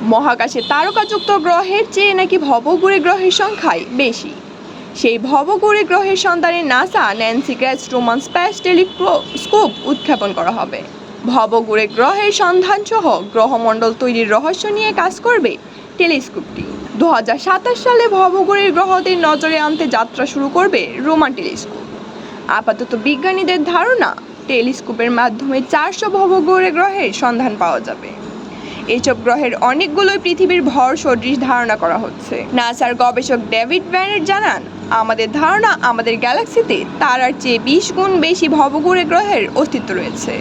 মহাকাশে তারকাযুক্ত গ্রহের চেয়ে নাকি ভবঘুরে গ্রহের সংখ্যাই বেশি। সেই ভবঘুরে গ্রহের সন্ধানে নাসা ন্যান্সি গ্রাসরুমান স্পেস টেলিস্কোপ উৎক্ষেপণ করা হবে। ভবঘুরে গ্রহের সন্ধান সহ গ্রহমণ্ডল তৈরির রহস্য নিয়ে কাজ করবে টেলিস্কোপটি। 2027 সালে ভবঘুরে গ্রহদের নজরে আনতে যাত্রা শুরু করবে রোমান টেলিস্কোপ। আপাতত বিজ্ঞানীদের ধারণা, টেলিস্কোপের মাধ্যমে 400 ভবঘুরে গ্রহের সন্ধান পাওয়া যাবে। এসব গ্রহের অনেকগুলোই পৃথিবীর ভর সদৃশ ধারণা করা হচ্ছে। নাসার গবেষক ডেভিড ব্যানেট জানান, আমাদের ধারণা আমাদের গ্যালাক্সিতে তারার চেয়ে 20 গুণ বেশি ভবঘুরে গ্রহের অস্তিত্ব রয়েছে।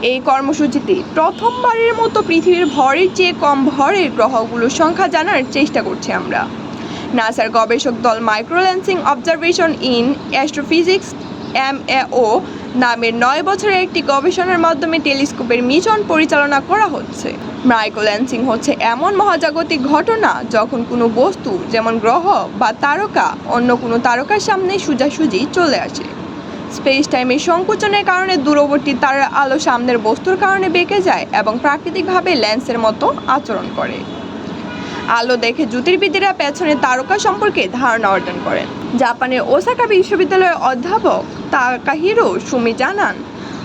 এই কর্মসূচিতে প্রথমবারের মতো পৃথিবীর ভরের চেয়ে কম ভরের গ্রহগুলোর সংখ্যা জানার চেষ্টা করছি আমরা। নাসার গবেষক দল মাইক্রোল্যান্সিং অবজারভেশন ইন অ্যাস্ট্রোফিজিক্স MAO নামের 9 বছরের একটি গবেষণার মাধ্যমে টেলিস্কোপের মিশন পরিচালনা করা হচ্ছে। মাইক্রোল্যান্সিং হচ্ছে এমন মহাজাগতিক ঘটনা যখন কোনো বস্তু, যেমন গ্রহ বা তারকা, অন্য কোনো তারকার সামনে সোজাসুজি চলে আসে। স্পেস টাইমের সংকোচনের কারণে দূরবর্তী তারার আলো সামনের বস্তুর কারণে বেঁকে যায় এবং প্রাকৃতিকভাবে লেন্সের মতো আচরণ করে। আলো দেখে জ্যোতির্বিদরা পেছনে তারকা সম্পর্কে ধারণা অর্জন করেন। জাপানের ওসাকা বিশ্ববিদ্যালয়ের অধ্যাপক তাকাহিরো সুমি জানান,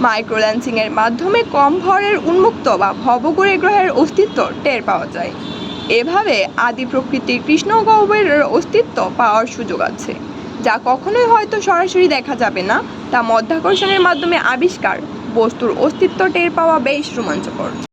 মাইক্রোল্যান্সিং এর মাধ্যমে কম ভরের উন্মুক্ত বা ভবঘুরে গ্রহের অস্তিত্ব টের পাওয়া যায়। এভাবে আদি প্রকৃতির কৃষ্ণগহ্বরের অস্তিত্ব পাওয়ার সুযোগ আছে, যা কখনোই হয়তো সরাসরি দেখা যাবে না। তা মাধ্যাকর্ষণের মাধ্যমে আবিষ্কার বস্তুর অস্তিত্ব টের পাওয়া বেশ রোমাঞ্চকর।